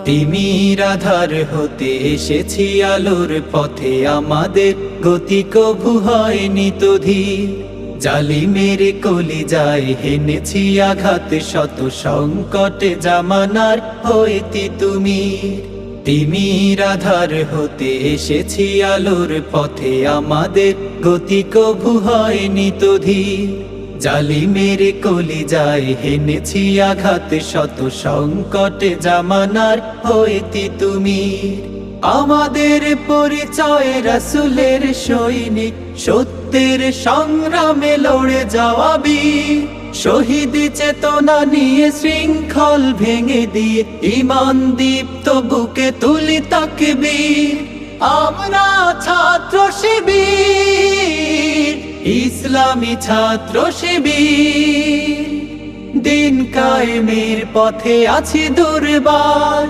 তিমির আধার হতে এসেছি আলোর পথে, আমাদের গতি কভু হয়নি তো ধীর। জালিমের কলিজায় হেনেছি আঘাত, শত সংকটে জামানার হইতি তুমি। তিমির আধার হতে এসেছি আলোর পথে, আমাদের গতি কভু হয়নি তো ধীর। জালিমের কলিজায় হেনেছি আঘাত, শত সংকটে জামানার হইতি তুমি। আমাদের পরিচয় রাসূলের সৈনিক, সত্যের সংগ্রামে লড়ে যাওয়া বীর। শহীদ চেতনা নিয়ে শৃঙ্খল ভেঙে দিয়ে, ঈমান দীপ্ত বুকে তুলি তাকবীর। আমরা ছাত্র শিবির, ইসলামী ছাত্র শিবির, দিন কায়েমের পথে আছি দুর্বার।